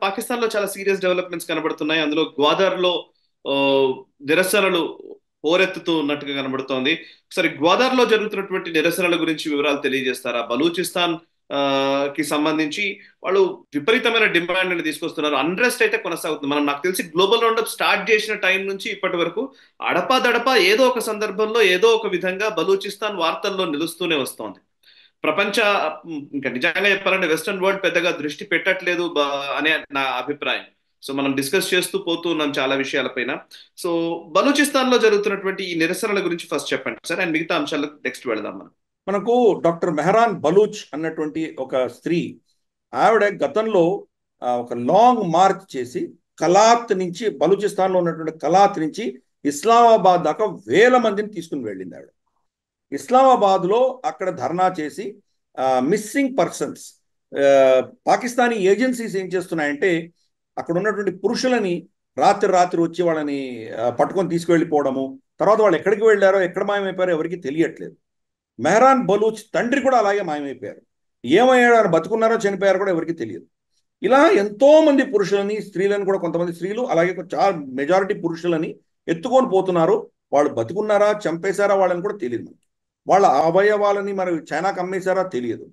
పాకిస్తాన్ లో చాలా serious developments కనబడుతున్నాయి. అందులో గ్వాదర్లో ఆ, నిరసనలు హోరెత్తుతూ ఉన్నట్టుగా కనబడుతోంది. ఒకసారి గ్వాదర్లో జరుగుతున్నటువంటి నిరసనల గురించి వివరాలు తెలియజేస్తారా? బలూచిస్తాన్ ఆ, కి సంబంధించి వాళ్ళు విపరీతమైన డిమాండ్ తీసుకొస్తున్నారు. అన్రెస్ట్ అయితే కొనసాగుతుంది. నాకు తెలిసి గ్లోబల్ రౌండప్ స్టార్ట్ చేసిన టైం నుంచి ఇప్పటి వరకు అడపాదడపా ఏదో ఒక సందర్భంలో ఏదో ఒక విధంగా బలూచిస్తాన్ వార్తల్లో నిలుస్తూనే వస్తోంది. ప్రపంచ ఇంకా నిజంగా చెప్పాలంటే వెస్టర్న్ వరల్డ్ పెద్దగా దృష్టి పెట్టట్లేదు అనే నా అభిప్రాయం. సో మనం డిస్కస్ చేస్తూ పోతూ ఉన్నాం చాలా విషయాలపైన. సో బలూచిస్తాన్ లో జరుగుతున్నటువంటి ఈ నిరసనల గురించి ఫస్ట్ చెప్పండి సార్, అండ్ మిగతా అంశాలకు నెక్స్ట్ వెళదాం మనం. మనకు డాక్టర్ మెహరాన్ బలూచ్ అన్నటువంటి ఒక స్త్రీ, ఆవిడ గతంలో ఒక లాంగ్ మార్చ్ చేసి కలాత్ నుంచి, బలూచిస్తాన్లో ఉన్నటువంటి కలాత్ నుంచి ఇస్లామాబాద్ దాకా వేల మందిని తీసుకుని వెళ్ళింది ఆవిడ. ఇస్లామాబాద్లో అక్కడ ధర్నా చేసి మిస్సింగ్ పర్సన్స్, పాకిస్తానీ ఏజెన్సీస్ ఏం చేస్తున్నాయంటే అక్కడ ఉన్నటువంటి పురుషులని రాత్రి రాత్రి వచ్చి వాళ్ళని పట్టుకొని తీసుకువెళ్ళిపోవడము, తర్వాత వాళ్ళు ఎక్కడికి వెళ్ళారో ఎక్కడ మాయమైపోయారో ఎవరికి తెలియట్లేదు. మెహరాన్ బలూచ్ తండ్రి కూడా అలాగే మాయమైపోయారు. ఏమయ్యాడు, ఆయన బతుకున్నారో చనిపోయారో కూడా ఎవరికి తెలియదు. ఇలా ఎంతో మంది పురుషులని, స్త్రీలను కూడా, కొంతమంది స్త్రీలు అలాగే చాలా మెజారిటీ పురుషులని ఎత్తుకొని పోతున్నారు. వాళ్ళు బతుకున్నారా చంపేశారా వాళ్ళని కూడా తెలియదు. వాళ్ళ అవయవాలని మరి చైనాకు అమ్మేశారా తెలియదు.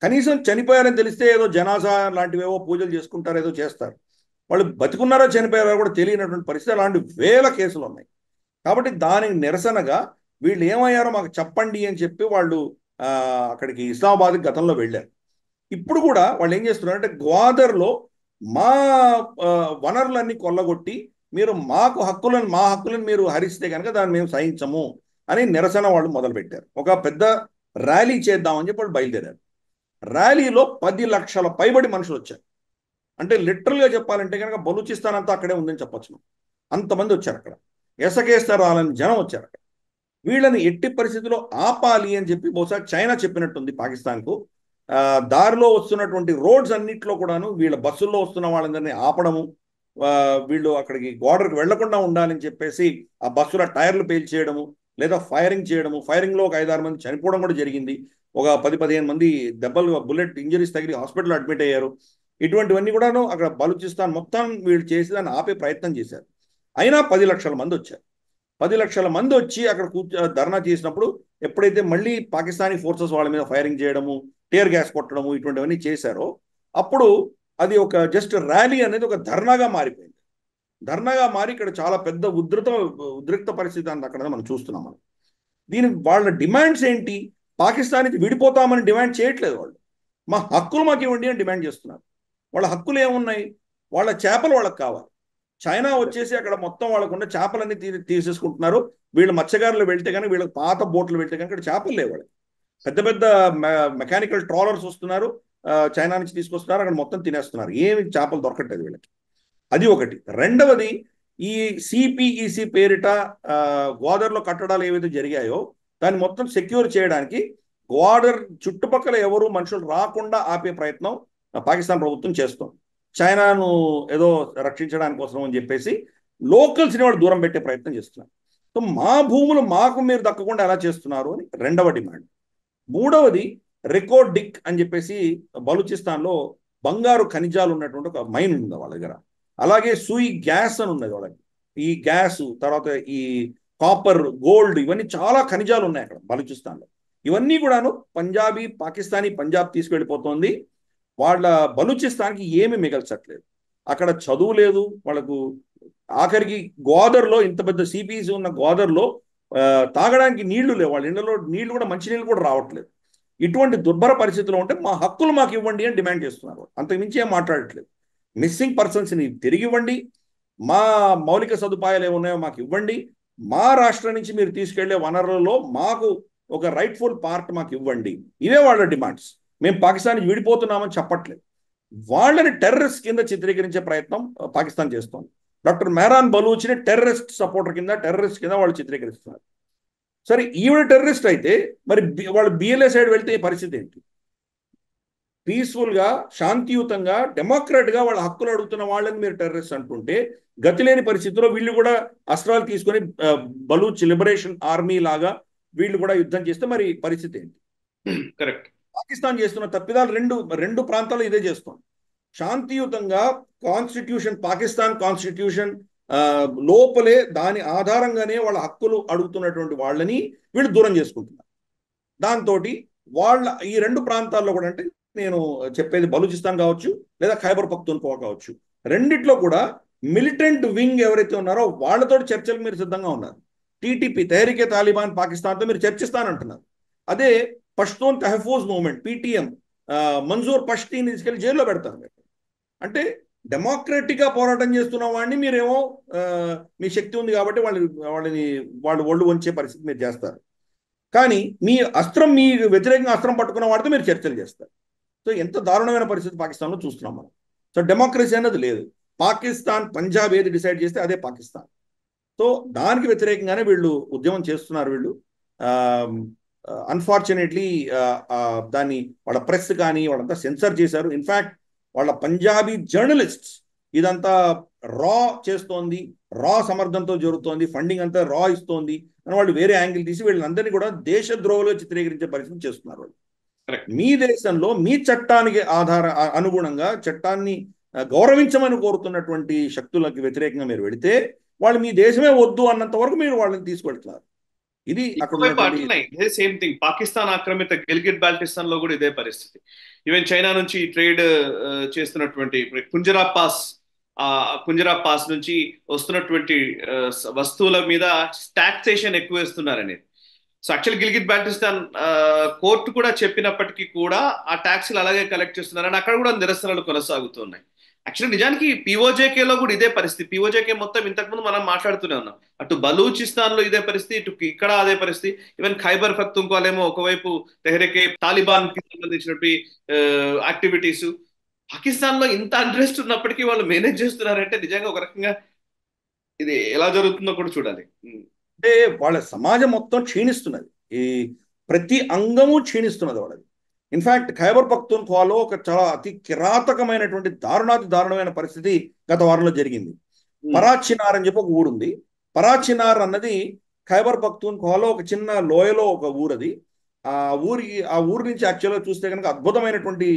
కనీసం చనిపోయారని తెలిస్తే ఏదో జనాజా లాంటివేవో పూజలు చేసుకుంటారు, ఏదో చేస్తారు. వాళ్ళు బతుకున్నారో చనిపోయారో కూడా తెలియనటువంటి పరిస్థితి, అలాంటి వేల కేసులు ఉన్నాయి. కాబట్టి దానికి నిరసనగా వీళ్ళు ఏమయ్యారో మాకు చెప్పండి అని చెప్పి వాళ్ళు అక్కడికి ఇస్లామాబాద్ గతంలో వెళ్ళారు. ఇప్పుడు కూడా వాళ్ళు ఏం చేస్తున్నారంటే గ్వాదర్లో మా వనరులన్నీ కొల్లగొట్టి మీరు మా హక్కులను మీరు హరిస్తే కనుక దాన్ని మేము సహించము అని నిరసన వాళ్ళు మొదలుపెట్టారు. ఒక పెద్ద ర్యాలీ చేద్దామని చెప్పి వాళ్ళు బయలుదేరారు. ర్యాలీలో 10 లక్షల పైబడి మనుషులు వచ్చారు. అంటే లిటరల్గా చెప్పాలంటే కనుక బలూచిస్తాన్ అంతా అక్కడే ఉందని చెప్పొచ్చు. అంతమంది వచ్చారు అక్కడ. ఎసకేస్తారాలని జనం వచ్చారు అక్కడ. వీళ్ళని ఎట్టి పరిస్థితుల్లో ఆపాలి అని చెప్పి బహుశా చైనా చెప్పినట్టుంది పాకిస్తాన్కు. దారిలో వస్తున్నటువంటి రోడ్స్ అన్నింటిలో కూడాను వీళ్ళ బస్సుల్లో వస్తున్న వాళ్ళందరినీ ఆపడము, వీళ్ళు అక్కడికి బోర్డర్కి వెళ్లకుండా ఉండాలని చెప్పేసి ఆ బస్సుల టైర్లు పేల్చేయడము, లేదా ఫైరింగ్ చేయడము. ఫైరింగ్లో ఒక 5-6 మంది చనిపోవడం కూడా జరిగింది. ఒక 10-15 మంది దెబ్బలు, బుల్లెట్ ఇంజరీస్ తగిలి హాస్పిటల్లో అడ్మిట్ అయ్యారు. ఇటువంటివన్నీ కూడాను అక్కడ బలూచిస్తాన్ మొత్తం వీళ్ళు చేసి దాన్ని ఆపే ప్రయత్నం చేశారు. అయినా 10 లక్షల మంది వచ్చారు. 10 లక్షల మంది వచ్చి అక్కడ ధర్నా చేసినప్పుడు ఎప్పుడైతే మళ్ళీ పాకిస్తానీ ఫోర్సెస్ వాళ్ళ మీద ఫైరింగ్ చేయడము, టియర్ గ్యాస్ కొట్టడము, ఇటువంటివన్నీ చేశారో అప్పుడు అది ఒక జస్ట్ ర్యాలీ అనేది ఒక ధర్నాగా మారిపోయింది. ధర్నాగా మారి ఇక్కడ చాలా పెద్ద ఉద్రిక్త పరిస్థితి అంత అక్కడ మనం చూస్తున్నాం. మనం దీనికి వాళ్ళ డిమాండ్స్ ఏంటి? పాకిస్తాన్ నుంచి విడిపోతామని డిమాండ్ చేయట్లేదు వాళ్ళు. మా హక్కులు మాకు ఇవ్వండి అని డిమాండ్ చేస్తున్నారు. వాళ్ళ హక్కులు ఏమున్నాయి? వాళ్ళ చేపలు వాళ్ళకి కావాలి. చైనా వచ్చేసి అక్కడ మొత్తం వాళ్ళకున్న చేపలన్నీ తీసేసుకుంటున్నారు. వీళ్ళు మత్స్యకారులు వెళ్తే కానీ, వీళ్ళకి పాత బోట్లు వెళ్తే కానీ ఇక్కడ చేపలు లేవు. వాళ్ళకి పెద్ద పెద్ద మెకానికల్ ట్రాలర్స్ వస్తున్నారు, చైనా నుంచి తీసుకొస్తున్నారు, అక్కడ మొత్తం తినేస్తున్నారు. ఏమి చేపలు దొరకట్లేదు వీళ్ళకి. అది ఒకటి. రెండవది, ఈ సిపిఈసి పేరిట గ్వాదర్లో కట్టడాలు ఏవైతే జరిగాయో దాన్ని మొత్తం సెక్యూర్ చేయడానికి గ్వాదర్ చుట్టుపక్కల ఎవరు మనుషులు రాకుండా ఆపే ప్రయత్నం పాకిస్తాన్ ప్రభుత్వం చేస్తోంది. చైనాను ఏదో రక్షించడానికి కోసం అని చెప్పేసి లోకల్స్ని వాళ్ళు దూరం పెట్టే ప్రయత్నం చేస్తున్నారు. సో మా భూములు మాకు మీరు దక్కకుండా ఎలా చేస్తున్నారు అని రెండవ డిమాండ్. మూడవది, రికోర్డిక్ అని చెప్పేసి బలూచిస్తాన్లో బంగారు ఖనిజాలు ఉన్నటువంటి ఒక మైన్ ఉంది వాళ్ళ దగ్గర. అలాగే సూయి గ్యాస్ అని ఉన్నది వాళ్ళకి. ఈ గ్యాస్ తర్వాత ఈ కాపర్, గోల్డ్, ఇవన్నీ చాలా ఖనిజాలు ఉన్నాయి అక్కడ బలూచిస్తాన్లో. ఇవన్నీ కూడాను పాకిస్తానీ పంజాబ్ తీసుకెళ్ళిపోతుంది. వాళ్ళ బలూచిస్తాన్కి ఏమి మిగల్చట్లేదు. అక్కడ చదువు లేదు వాళ్ళకు. ఆఖరికి గ్వాదర్లో, ఇంత పెద్ద సిపిసి ఉన్న గ్వాదర్లో తాగడానికి నీళ్లు లేవు. వాళ్ళ ఇళ్లలో నీళ్లు కూడా, మంచినీళ్ళు కూడా రావట్లేదు. ఇటువంటి దుర్భర పరిస్థితుల్లో ఉంటే మా హక్కులు మాకు ఇవ్వండి అని డిమాండ్ చేస్తున్నారు. అంతకుమించి ఏం మాట్లాడట్లేదు. మిస్సింగ్ పర్సన్స్ని తిరిగి ఇవ్వండి, మా మౌలిక సదుపాయాలు ఏమున్నాయో మాకు ఇవ్వండి, మా రాష్ట్రం నుంచి మీరు తీసుకెళ్లే వనరులలో మాకు ఒక రైట్ఫుల్ పార్ట్ మాకు ఇవ్వండి. ఇవే వాళ్ళ డిమాండ్స్. మేము పాకిస్తాన్ నుంచి విడిపోతున్నామని చెప్పట్లేదు. వాళ్ళని టెర్రరిస్ట్ కింద చిత్రీకరించే ప్రయత్నం పాకిస్తాన్ చేస్తోంది. డాక్టర్ మెహరాన్ బలూచ్ని టెర్రరిస్ట్ సపోర్టర్ కింద, టెర్రరిస్ట్ కింద వాళ్ళు చిత్రీకరిస్తున్నారు. సరే, ఈవిడ టెర్రరిస్ట్ అయితే మరి వాళ్ళు బిఎల్ఏ సైడ్ వెళ్తే ఈ పరిస్థితి ఏంటి? పీస్ఫుల్గా, శాంతియుతంగా, డెమోక్రాట్గా వాళ్ళ హక్కులు అడుగుతున్న వాళ్ళని మీరు టెర్రరిస్ట్ అంటుంటే, గతి లేని పరిస్థితుల్లో వీళ్ళు కూడా అస్త్రాలు తీసుకొని బలూచ్ లిబరేషన్ ఆర్మీ లాగా వీళ్ళు కూడా యుద్ధం చేస్తే మరి పరిస్థితి ఏంటి? కరెక్ట్. పాకిస్తాన్ చేస్తున్న తప్పిదాలు రెండు ప్రాంతాల్లో ఇదే చేస్తుంది. శాంతియుతంగా కాన్స్టిట్యూషన్, పాకిస్తాన్ కాన్స్టిట్యూషన్ లోపలే దాని ఆధారంగానే వాళ్ళ హక్కులు అడుగుతున్నటువంటి వాళ్ళని వీళ్ళు దూరం చేసుకుంటున్నారు. దాంతో వాళ్ళ ఈ రెండు ప్రాంతాల్లో కూడా, అంటే నేను చెప్పేది బలూచిస్తాన్ కావచ్చు లేదా ఖైబర్ పఖ్తూన్ఖ్వా కావచ్చు, రెండిట్లో కూడా మిలిటెంట్ వింగ్ ఎవరైతే ఉన్నారో వాళ్ళతో చర్చలకు మీరు సిద్ధంగా ఉన్నారు. టీటీపీ, తెహ్రీకే తాలిబాన్ పాకిస్తాన్తో మీరు చర్చిస్తానంటున్నారు. అదే పష్తూన్ తహఫూజ్ మూవ్మెంట్ పీటీఎం, మంజూర్ పష్తీని తీసుకెళ్లి జైల్లో పెడతారు మీరు. అంటే డెమోక్రటిక్ గా పోరాటం చేస్తున్న వాడిని మీరేమో మీ శక్తి ఉంది కాబట్టి వాళ్ళు ఒళ్ళు వంచే పరిస్థితి మీరు చేస్తారు. కానీ మీ అస్త్రం, మీ వ్యతిరేకంగా అస్త్రం పట్టుకున్న వాడితో మీరు చర్చలు చేస్తారు. సో ఎంత దారుణమైన పరిస్థితి పాకిస్తాన్లో చూస్తున్నాం మనం. సో డెమోక్రసీ అనేది లేదు. పాకిస్తాన్, పంజాబ్ ఏది డిసైడ్ చేస్తే అదే పాకిస్తాన్. సో దానికి వ్యతిరేకంగానే వీళ్ళు ఉద్యమం చేస్తున్నారు. వీళ్ళు అన్ఫార్చునేట్లీ దాన్ని వాళ్ళ ప్రెస్ కానీ వాళ్ళంతా సెన్సర్ చేశారు. ఇన్ఫ్యాక్ట్ వాళ్ళ పంజాబీ జర్నలిస్ట్స్ ఇదంతా రా చేస్తోంది, రా సమర్థంతో జరుగుతోంది, ఫండింగ్ అంతా రా ఇస్తోంది అని వాళ్ళు వేరే యాంగిల్ తీసి వీళ్ళందరినీ కూడా దేశద్రోహులుగా చిత్రీకరించే పరిస్థితి చేస్తున్నారు వాళ్ళు. మీ దేశంలో మీ చట్టానికి అనుగుణంగా చట్టాన్ని గౌరవించమని కోరుతున్నటువంటి శక్తులకు వ్యతిరేకంగా మీరు వెళితే వాళ్ళు మీ దేశమే వద్దు అన్నంత వరకు మీరు వాళ్ళని తీసుకెళ్తున్నారు. ఇది అక్కడ ఇదే సేమ్ థింగ్. పాకిస్తాన్ ఆక్రమిత గిల్గిట్ బాల్టిస్తాన్ లో కూడా ఇదే పరిస్థితి. ఈవెన్ చైనా నుంచి ట్రేడ్ చేస్తున్నటువంటి కుంజరా పాస్ నుంచి వస్తున్నటువంటి వస్తువుల మీద టాక్సేషన్ ఎక్కువ వేస్తున్నారనేది. So actual Gilgit Baltistan court కూడా చెప్పినప్పటికీ కూడా ఆ ట్యాక్స్లు అలాగే కలెక్ట్ చేస్తున్నారని అక్కడ కూడా నిరసనలు కొనసాగుతున్నాయి. యాక్చువల్లీ నిజానికి పీఓజేకేలో కూడా ఇదే పరిస్థితి. పీఓజేకే మొత్తం ఇంతకుముందు మనం మాట్లాడుతూనే ఉన్నాం. అటు బలూచిస్తాన్ లో ఇదే పరిస్థితి, ఇటు ఇక్కడ అదే పరిస్థితి. ఈవెన్ ఖైబర్ పఖ్తూన్ఖ్వాలేమో ఒకవైపు తెహ్రీకే తాలిబాన్ కి సంబంధించినటువంటి యాక్టివిటీస్. పాకిస్తాన్ లో ఇంత ఇంట్రెస్ట్ ఉన్నప్పటికీ వాళ్ళు మేనేజ్ చేస్తున్నారంటే నిజంగా ఒక రకంగా ఇది ఎలా జరుగుతుందో కూడా చూడాలి. అంటే వాళ్ళ సమాజం మొత్తం క్షీణిస్తున్నది, ఈ ప్రతి అంగము క్షీణిస్తున్నది వాళ్ళది. ఇన్ఫ్యాక్ట్ ఖైబర్ పఖ్తూన్ఖ్వాలో ఒక చాలా అతి కిరాతకమైనటువంటి దారుణమైన పరిస్థితి గత వారంలో జరిగింది. పరాచినార్ అని చెప్పి ఒక ఊరుంది. పరాచినార్ అన్నది ఖైబర్ పఖ్తూన్ఖ్వాలో ఒక చిన్న లోయలో ఒక ఊరది. ఆ ఊరి నుంచి యాక్చువల్గా చూస్తే కనుక అద్భుతమైనటువంటి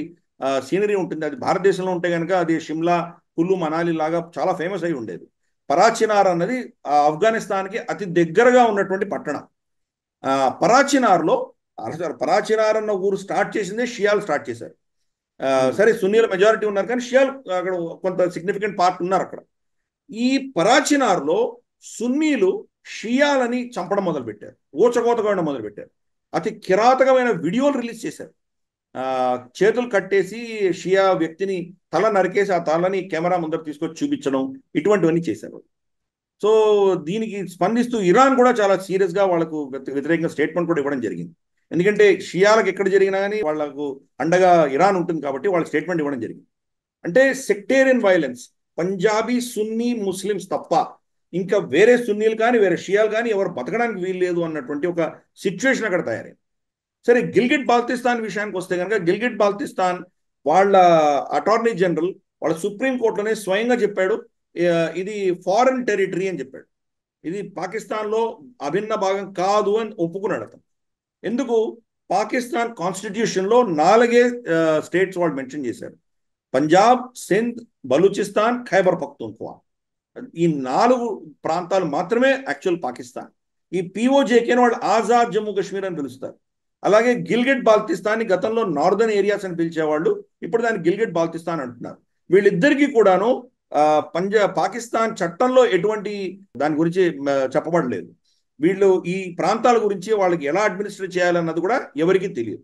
సీనరీ ఉంటుంది. అది భారతదేశంలో ఉంటే కనుక అది షిమ్లా, కుల్లు, మనాలి లాగా చాలా ఫేమస్ అయి ఉండేది. పరాచినార్ అన్నది ఆఫ్ఘనిస్తాన్కి అతి దగ్గరగా ఉన్నటువంటి పట్టణం. పరాచినార్ అన్న ఊరు స్టార్ట్ చేసిందే షియాలు స్టార్ట్ చేశారు. సరే, సున్నీల మెజారిటీ ఉన్నారు కానీ షియాలు అక్కడ కొంత సిగ్నిఫికెంట్ పార్ట్ ఉన్నారు అక్కడ. ఈ పరాచినార్లో సున్నీలు షియాలని చంపడం మొదలుపెట్టారు, ఊచకోతగా మొదలుపెట్టారు. అతి కిరాతకమైన వీడియోలు రిలీజ్ చేశారు. చేతులు కట్టేసి షియా వ్యక్తిని తల నరికేసి ఆ తలని కెమెరా ముందర తీసుకొచ్చి చూపించడం, ఇటువంటివన్నీ చేశారు. సో దీనికి స్పందిస్తూ ఇరాన్ కూడా చాలా సీరియస్గా వాళ్ళకు వ్యతిరేకంగా స్టేట్మెంట్ కూడా ఇవ్వడం జరిగింది. ఎందుకంటే షియాలకు ఎక్కడ జరిగినా కానీ వాళ్లకు అండగా ఇరాన్ ఉంటుంది కాబట్టి వాళ్ళకి స్టేట్మెంట్ ఇవ్వడం జరిగింది. అంటే సెక్టేరియన్ వైలెన్స్, పంజాబీ సున్నీ ముస్లిమ్స్ తప్ప ఇంకా వేరే సున్నీలు కానీ వేరే షియాలు కానీ ఎవరు బతకడానికి వీలు లేదు అన్నటువంటి ఒక సిచ్యువేషన్ అక్కడ తయారైంది. సరే, గిల్గిట్ బాల్టిస్తాన్ విషయానికి వస్తే కనుక గిల్గిట్ బాల్టిస్తాన్ వాళ్ళ అటార్నీ జనరల్ వాళ్ళ సుప్రీంకోర్టులోనే స్వయంగా చెప్పాడు, ఇది ఫారెన్ టెరిటరీ అని చెప్పాడు. ఇది పాకిస్తాన్లో అభిన్న భాగం కాదు అని ఒప్పుకున్నాడు అతను. ఎందుకు? పాకిస్తాన్ కాన్స్టిట్యూషన్లో 4 స్టేట్స్ వాళ్ళు మెన్షన్ చేశారు: పంజాబ్, సింధ్, బలూచిస్తాన్, ఖైబర్ పఖ్తూన్ఖ్వా. ఈ 4 ప్రాంతాలు మాత్రమే యాక్చువల్ పాకిస్తాన్. ఈ పీఓజేకేని వాళ్ళు ఆజాద్ జమ్మూ కాశ్మీర్ అని పిలుస్తారు. అలాగే గిల్గిట్ బాల్టిస్తాన్ని గతంలో నార్దర్న్ ఏరియాస్ అని పిలిచేవాళ్ళు, ఇప్పుడు దాన్ని గిల్గిట్ బాల్టిస్తాన్ అంటున్నారు. వీళ్ళిద్దరికీ కూడాను పాకిస్తాన్ చట్టంలో ఎటువంటి దాని గురించి చెప్పబడలేదు. వీళ్ళు ఈ ప్రాంతాల గురించి వాళ్ళకి ఎలా అడ్మినిస్ట్రేట్ చేయాలన్నది కూడా ఎవరికీ తెలియదు.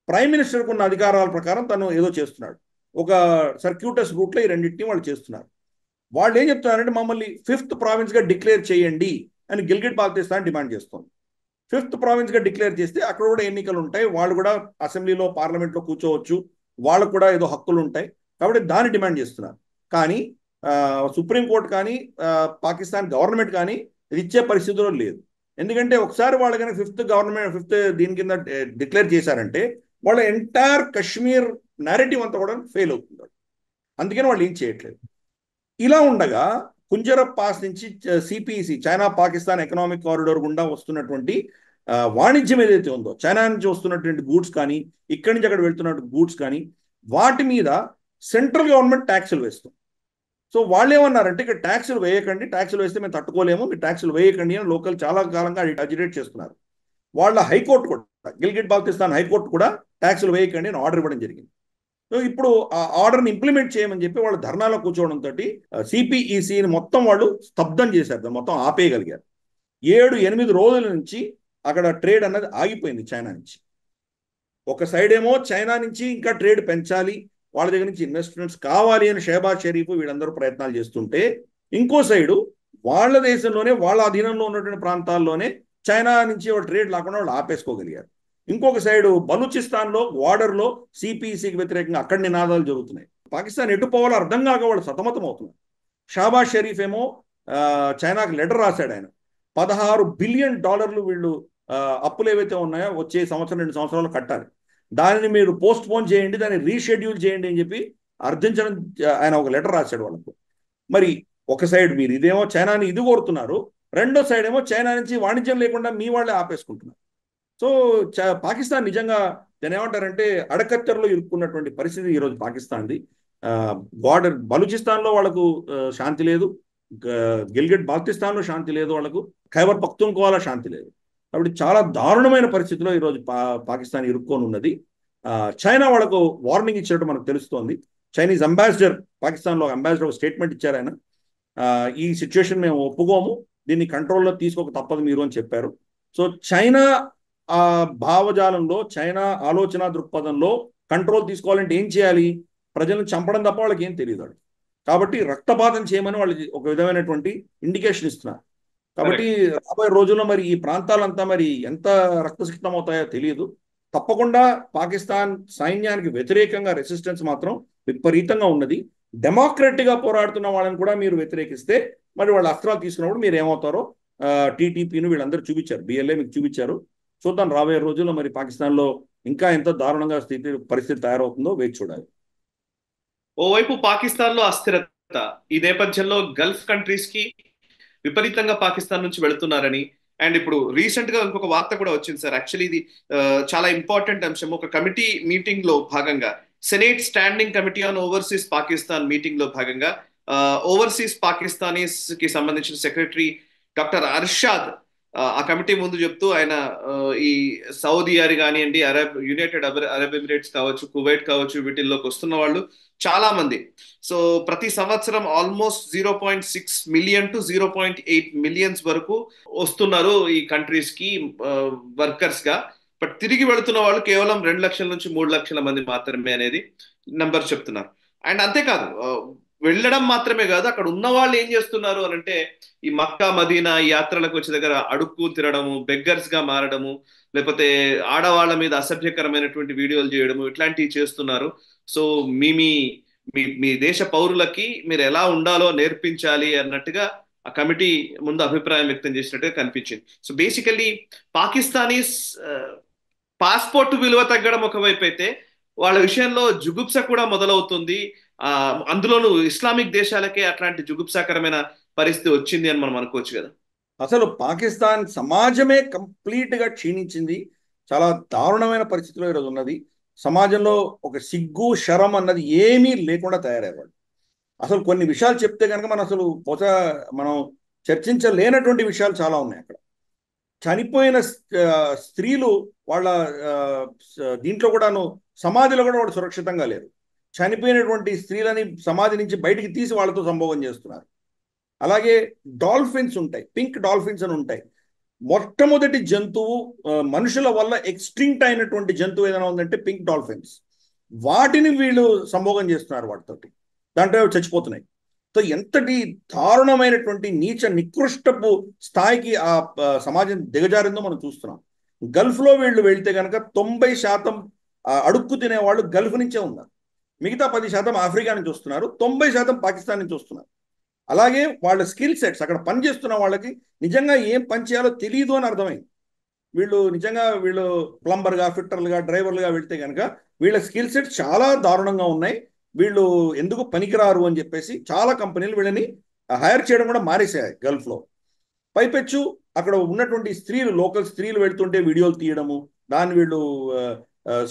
ప్రైమ్ మినిస్టర్కు ఉన్న అధికారాల ప్రకారం తను ఏదో చేస్తున్నాడు. ఒక సర్క్యూటస్ రూట్లో ఈ రెండింటినీ వాళ్ళు చేస్తున్నారు. వాళ్ళు ఏం చెప్తున్నారంటే మమ్మల్ని 5th ప్రావిన్స్గా డిక్లేర్ చేయండి అని గిల్గిట్ బాల్టిస్తాన్ డిమాండ్ చేస్తుంది. 5th ప్రావిన్స్గా డిక్లేర్ చేస్తే అక్కడ కూడా ఎన్నికలు ఉంటాయి, వాళ్ళు కూడా అసెంబ్లీలో పార్లమెంట్లో కూర్చోవచ్చు, వాళ్ళకు కూడా ఏదో హక్కులు ఉంటాయి కాబట్టి దాన్ని డిమాండ్ చేస్తున్నారు. కానీ సుప్రీంకోర్టు కానీ పాకిస్తాన్ గవర్నమెంట్ కానీ ఇది ఇచ్చే పరిస్థితిలో లేదు. ఎందుకంటే ఒకసారి వాళ్ళు కనుక 5th దీని కింద డిక్లేర్ చేశారంటే వాళ్ళ ఎంటైర్ కశ్మీర్ నేరేటివ్ అంతా కూడా ఫెయిల్ అవుతుంది. అందుకని వాళ్ళు ఏం చేయట్లేదు. ఇలా ఉండగా కుంజరా పాస్ నుంచి CPC, China Pakistan economic corridor గుండా వస్తున్నటువంటి వాణిజ్యం ఏదైతే ఉందో, చైనా నుంచి వస్తున్నటువంటి గూడ్స్ కానీ ఇక్కడి నుంచి అక్కడ వెళ్తున్న గూడ్స్ కానీ వాటి మీద సెంట్రల్ గవర్నమెంట్ ట్యాక్సులు వేస్తాం. సో వాళ్ళు ఏమన్నారంటే ఇక్కడ ట్యాక్సులు వేయకండి, ట్యాక్సులు వేస్తే మేము తట్టుకోలేము, మీరు ట్యాక్సులు వేయకండి అని లోకల్ చాలా కాలంగా అజిటేట్ చేస్తున్నారు. వాళ్ళ హైకోర్టు కూడా, గిల్గిట్ బాల్టిస్తాన్ హైకోర్టు కూడా ట్యాక్సులు వేయకండి అని ఆర్డర్ ఇవ్వడం జరిగింది. సో ఇప్పుడు ఆ ఆర్డర్ని ఇంప్లిమెంట్ చేయమని చెప్పి వాళ్ళు ధర్నాలో కూర్చోవడంతో సిపిఈసిని మొత్తం వాళ్ళు స్తబ్దం చేశారు, దాన్ని మొత్తం ఆపేయగలిగారు. 7-8 రోజుల నుంచి అక్కడ ట్రేడ్ అన్నది ఆగిపోయింది చైనా నుంచి. ఒక సైడ్ ఏమో చైనా నుంచి ఇంకా ట్రేడ్ పెంచాలి, వాళ్ళ దగ్గర నుంచి ఇన్వెస్ట్మెంట్స్ కావాలి అని షెహబాజ్ షరీఫ్ వీళ్ళందరూ ప్రయత్నాలు చేస్తుంటే, ఇంకో సైడు వాళ్ళ దేశంలోనే వాళ్ళ అధీనంలో ఉన్నటువంటి ప్రాంతాల్లోనే చైనా నుంచి వాళ్ళు ట్రేడ్ లేకుండా వాళ్ళు ఆపేసుకోగలిగారు. ఇంకొక సైడు బలూచిస్తాన్లో వార్డర్లో సిపిఈసికి వ్యతిరేకంగా అక్కడ నినాదాలు జరుగుతున్నాయి. పాకిస్తాన్ ఎటు పోవాలో అర్థం కాక వాళ్ళు సతమతం అవుతున్నారు. షహబాజ్ షరీఫ్ ఏమో చైనాకి లెటర్ రాశాడు, ఆయన $16 బిలియన్ వీళ్ళు అప్పులు ఏవైతే ఉన్నాయో వచ్చే సంవత్సరం 2 సంవత్సరాలు కట్టాలి, దానిని మీరు పోస్ట్ పోన్ చేయండి, దాన్ని రీషెడ్యూల్ చేయండి అని చెప్పి అర్థించడం ఆయన ఒక లెటర్ రాశాడు వాళ్ళకు. మరి ఒక సైడ్ మీరు ఇదేమో చైనాని ఇది కోరుతున్నారు, రెండో సైడ్ ఏమో చైనా నుంచి వాణిజ్యం లేకుండా మీ వాళ్ళే ఆపేసుకుంటున్నారు. సో పాకిస్తాన్ నిజంగా దాని ఏమంటారంటే అడకత్తెరలో ఇరుక్కున్నటువంటి పరిస్థితి ఈరోజు పాకిస్తాన్ది. బార్డర్ బలూచిస్తాన్లో వాళ్ళకు శాంతి లేదు, గిల్గిట్ బాల్టిస్తాన్లో శాంతి లేదు, వాళ్ళకు ఖైబర్ పఖ్తూన్ఖ్వాలో శాంతి లేదు. కాబట్టి చాలా దారుణమైన పరిస్థితిలో ఈరోజు పాకిస్తాన్ ఇరుక్కొని ఉన్నది. చైనా వాళ్ళకు వార్నింగ్ ఇచ్చినట్టు మనకు తెలుస్తోంది. చైనీస్ అంబాసిడర్, పాకిస్తాన్లో అంబాసిడర్ ఒక స్టేట్మెంట్ ఇచ్చారు, ఆయన ఈ సిచ్యువేషన్ మేము ఒప్పుకోము, దీన్ని కంట్రోల్లో తీసుకోక తప్పదు మీరు అని చెప్పారు. సో చైనా భావజాలంలో, చైనా ఆలోచన దృక్పథంలో కంట్రోల్ తీసుకోవాలంటే ఏం చేయాలి? ప్రజలను చంపడం తప్ప వాళ్ళకి ఏం తెలియదు. కాబట్టి రక్తపాతం చేయమని వాళ్ళు ఒక విధమైనటువంటి ఇండికేషన్ ఇస్తున్నారు. కాబట్టి రాబోయే రోజుల్లో మరి ఈ ప్రాంతాలంతా మరి ఎంత రక్తసిక్తం అవుతాయో తెలియదు. తప్పకుండా పాకిస్తాన్ సైన్యానికి వ్యతిరేకంగా రెసిస్టెన్స్ మాత్రం విపరీతంగా ఉన్నది. డెమోక్రటిక్గా పోరాడుతున్న వాళ్ళని కూడా మీరు వ్యతిరేకిస్తే మరి వాళ్ళ అస్త్రాలు తీసుకున్నప్పుడు మీరు ఏమవుతారో టీటీపీని వీళ్ళందరూ చూపించారు, బిఎల్ఏ మీకు చూపించారు. చూద్దాం రాబోయే రోజుల్లో మరి పాకిస్తాన్లో ఇంకా ఎంత దారుణంగా పరిస్థితి తయారవుతుందో వేచి చూడాలి. ఓవైపు పాకిస్తాన్లో అస్థిరత, ఈ నేపథ్యంలో గల్ఫ్ కంట్రీస్ కి విపరీతంగా పాకిస్తాన్ నుంచి వెళుతున్నారని, అండ్ ఇప్పుడు రీసెంట్ గా ఇంకొక వార్త కూడా వచ్చింది సార్. యాక్చువల్లీ ఇది చాలా ఇంపార్టెంట్ అంశం. ఒక కమిటీ మీటింగ్ లో భాగంగా, senate standing committee on overseas Pakistan meeting లో భాగంగా ఓవర్సీస్ పాకిస్తానీస్ కి సంబంధించిన సెక్రటరీ డాక్టర్ అర్షాద్ ఆ కమిటీ ముందు చెప్తూ ఆయన ఈ సౌదీ అరేబియా కానివ్వండి, యునైటెడ్ అరబ్ ఎమిరేట్స్ కావచ్చు, కువైట్ కావచ్చు, వీటిల్లోకి వస్తున్న వాళ్ళు చాలా మంది. సో ప్రతి సంవత్సరం ఆల్మోస్ట్ 0.6 మిలియన్ టు 0.8 మిలియన్స్ వరకు వస్తున్నారు ఈ కంట్రీస్ కి వర్కర్స్ గా. బట్ తిరిగి వెళుతున్న వాళ్ళు కేవలం 2 లక్షల నుంచి 3 లక్షల మంది మాత్రమే అనేది నెంబర్ చెప్తున్నారు. అండ్ అంతేకాదు, వెళ్ళడం మాత్రమే కాదు, అక్కడ ఉన్న వాళ్ళు ఏం చేస్తున్నారు అని అంటే, ఈ మక్కా మదీనా యాత్రలకు వచ్చే దగ్గర అడుక్కు తిరగడము, బెగ్గర్స్ గా మారడము, లేకపోతే ఆడవాళ్ళ మీద అసభ్యకరమైనటువంటి వీడియోలు చేయడము, ఇట్లాంటివి చేస్తున్నారు. సో మీ మీ దేశ పౌరులకి మీరు ఎలా ఉండాలో నేర్పించాలి అన్నట్టుగా ఆ కమిటీ ముందు అభిప్రాయం వ్యక్తం చేసినట్టుగా కనిపించింది. సో బేసికల్లీ పాకిస్తానీస్ పాస్పోర్ట్ విలువ తగ్గడం ఒకవైపు అయితే, వాళ్ళ విషయంలో జుగుప్స కూడా మొదలవుతుంది. అందులోనూ ఇస్లామిక్ దేశాలకే అట్లాంటి జుగుప్సాకరమైన పరిస్థితి వచ్చింది అని మనం అనుకోవచ్చు కదా. అసలు పాకిస్తాన్ సమాజమే కంప్లీట్ గా క్షీణించింది. చాలా దారుణమైన పరిస్థితిలో ఈరోజు ఉన్నది. సమాజంలో ఒక సిగ్గు శరం అన్నది ఏమీ లేకుండా తయారయ్యేవాడు. అసలు కొన్ని విషయాలు చెప్తే కనుక మనం చర్చించలేనటువంటి విషయాలు చాలా ఉన్నాయి. అక్కడ చనిపోయిన స్త్రీలు వాళ్ళ దీంట్లో కూడాను సమాధిలో కూడా వాళ్ళు సురక్షితంగా లేరు. చనిపోయినటువంటి స్త్రీలని సమాధి నుంచి బయటికి తీసి వాళ్ళతో సంభోగం చేస్తున్నారు. అలాగే డాల్ఫిన్స్ ఉంటాయి, పింక్ డాల్ఫిన్స్ అని ఉంటాయి. మొట్టమొదటి జంతువు మనుషుల వల్ల ఎక్స్టింక్ట్ అయినటువంటి జంతువు ఏదైనా ఉందంటే పింక్ డాల్ఫిన్స్. వాటిని వీళ్ళు సంభోగం చేస్తున్నారు, వాటితోటి దాంట్లో చచ్చిపోతున్నాయి. సో ఎంతటి దారుణమైనటువంటి నీచ నికృష్టపు స్థాయికి ఆ సమాజం దిగజారిందో మనం చూస్తున్నాం. గల్ఫ్లో వీళ్ళు వెళ్తే కనుక 90% అడుక్కు తినేవాళ్ళు గల్ఫ్ నుంచే ఉన్నారు. మిగతా 10% ఆఫ్రికా నుంచి వస్తున్నారు, 90% పాకిస్తాన్ నుంచి వస్తున్నారు. అలాగే వాళ్ళ స్కిల్ సెట్స్, అక్కడ పనిచేస్తున్న వాళ్ళకి నిజంగా ఏం పని చేయాలో తెలియదు అని అర్థమైంది. వీళ్ళు ప్లంబర్గా, ఫిట్టర్లుగా, డ్రైవర్లుగా వెళ్తే కనుక వీళ్ళ స్కిల్ సెట్స్ చాలా దారుణంగా ఉన్నాయి, వీళ్ళు ఎందుకు పనికిరారు అని చెప్పేసి చాలా కంపెనీలు వీళ్ళని హైర్ చేయడం కూడా మానేసాయి గల్ఫ్లో. పైపెచ్చు అక్కడ ఉన్నటువంటి స్త్రీలు, లోకల్ స్త్రీలు వెళ్తుంటే వీడియోలు తీయడము, దాన్ని వీళ్ళు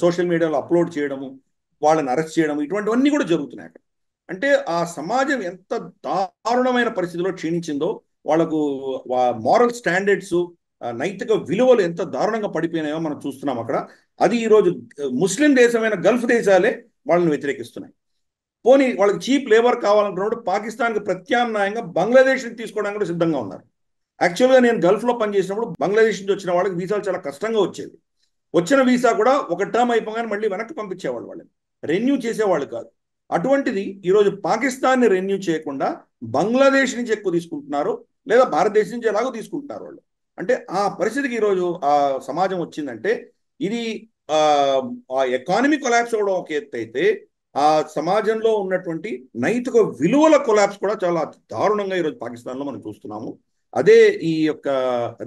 సోషల్ మీడియాలో అప్లోడ్ చేయడము, వాళ్ళని అరెస్ట్ చేయడం, ఇటువంటివన్నీ కూడా జరుగుతున్నాయి అక్కడ. అంటే ఆ సమాజం ఎంత దారుణమైన పరిస్థితిలో క్షీణించిందో, వాళ్ళకు మారల్ స్టాండర్డ్స్, నైతిక విలువలు ఎంత దారుణంగా పడిపోయినాయో మనం చూస్తున్నాం అక్కడ. అది ఈరోజు ముస్లిం దేశమైన గల్ఫ్ దేశాలే వాళ్ళని వ్యతిరేకిస్తున్నాయి. పోనీ వాళ్ళకి చీప్ లేబర్ కావాలనుకున్నప్పుడు పాకిస్తాన్కి ప్రత్యామ్నాయంగా బంగ్లాదేశ్ని తీసుకోవడానికి కూడా సిద్ధంగా ఉన్నారు. యాక్చువల్గా నేను గల్ఫ్లో పనిచేసినప్పుడు బంగ్లాదేశ్ నుంచి వచ్చిన వాళ్ళకి వీసాలు చాలా కష్టంగా వచ్చేది. వచ్చిన వీసా కూడా ఒక టర్మ్ అయిపోగానే మళ్ళీ వెనక్కి పంపించేవాళ్ళు, వాళ్ళని రెన్యూ చేసేవాళ్ళు కాదు. అటువంటిది ఈరోజు పాకిస్తాన్ని రెన్యూ చేయకుండా బంగ్లాదేశ్ నుంచి ఎక్కువ తీసుకుంటున్నారు, లేదా భారతదేశం నుంచి ఎలాగో తీసుకుంటున్నారు వాళ్ళు. అంటే ఆ పరిస్థితికి ఈరోజు ఆ సమాజం వచ్చిందంటే, ఇది ఆ ఎకానమీ కొలాప్స్ అవ్వడం ఒక ఎత్తు అయితే, ఆ సమాజంలో ఉన్నటువంటి నైతిక విలువల కొలాప్స్ కూడా చాలా దారుణంగా ఈరోజు పాకిస్తాన్లో మనం చూస్తున్నాము. అదే ఈ యొక్క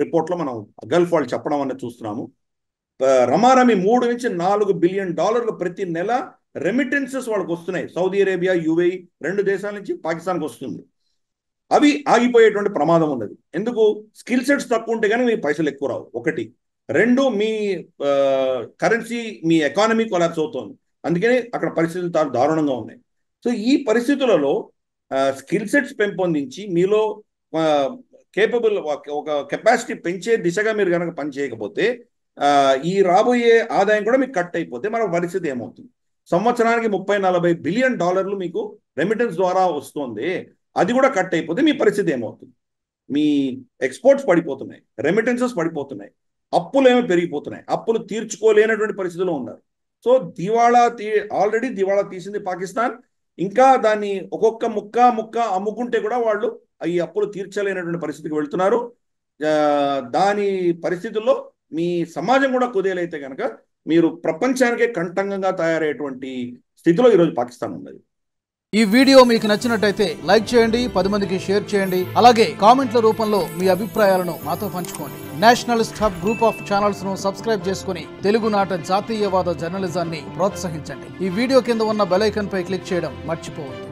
రిపోర్ట్లో మనం గల్ఫ్ వాళ్ళు చెప్పడం అన్నది చూస్తున్నాము. రమారమి 3 నుంచి 4 బిలియన్ డాలర్లు ప్రతి నెల రెమిటెన్సెస్ వాళ్ళకి వస్తున్నాయి. సౌదీ అరేబియా, యుఏఈ 2 దేశాల నుంచి పాకిస్తాన్కి వస్తుంది. అవి ఆగిపోయేటువంటి ప్రమాదం ఉన్నది. ఎందుకు? స్కిల్ సెట్స్ తక్కువ ఉంటే కానీ మీ పైసలు ఎక్కువ రావు, ఒకటి. 2, మీ కరెన్సీ, మీ ఎకానమీ కొలాప్స్ అవుతుంది. అందుకని అక్కడ పరిస్థితులు చాలా దారుణంగా ఉన్నాయి. సో ఈ పరిస్థితులలో స్కిల్ సెట్స్ పెంపొందించి మీలో కేపబుల్ ఒక కెపాసిటీ పెంచే దిశగా మీరు కనుక పనిచేయకపోతే, ఈ రాబోయే ఆదాయం కూడా మీకు కట్ అయిపోతే మన పరిస్థితి ఏమవుతుంది? సంవత్సరానికి 30-40 బిలియన్ డాలర్లు మీకు రెమిటెన్స్ ద్వారా వస్తుంది. అది కూడా కట్ అయిపోతే మీ పరిస్థితి ఏమవుతుంది? మీ ఎక్స్పోర్ట్స్ పడిపోతున్నాయి, రెమిటెన్సెస్ పడిపోతున్నాయి, అప్పులు ఏమో పెరిగిపోతున్నాయి, అప్పులు తీర్చుకోలేనటువంటి పరిస్థితిలో ఉన్నారు. సో ఆల్రెడీ దివాళా తీసింది పాకిస్తాన్. ఇంకా దాన్ని ఒక్కొక్క ముక్క అమ్ముకుంటే కూడా వాళ్ళు ఈ అప్పులు తీర్చలేనటువంటి పరిస్థితికి వెళ్తున్నారు. దాని పరిస్థితుల్లో మీ సమాజం కూడా కుదేలైతే కనుక మీరు ప్రపంచానికే కంటంగా తయారయ్యేటువంటి స్థితిలో ఈరోజు పాకిస్తాన్ ఉన్నది. ఈ వీడియో మీకు నచ్చినట్టయితే లైక్ చేయండి, 10 మందికి షేర్ చేయండి. అలాగే కామెంట్ల రూపంలో మీ అభిప్రాయాలను మాతో పంచుకోండి. Nationalist hub group of channels ను సబ్స్క్రైబ్ చేసుకుని తెలుగునాట జాతీయవాద జర్నలిజాన్ని ప్రోత్సహించండి. ఈ వీడియో కింద ఉన్న బెల్ ఐకాన్ పై క్లిక్ చేయడం మర్చిపోవద్దు.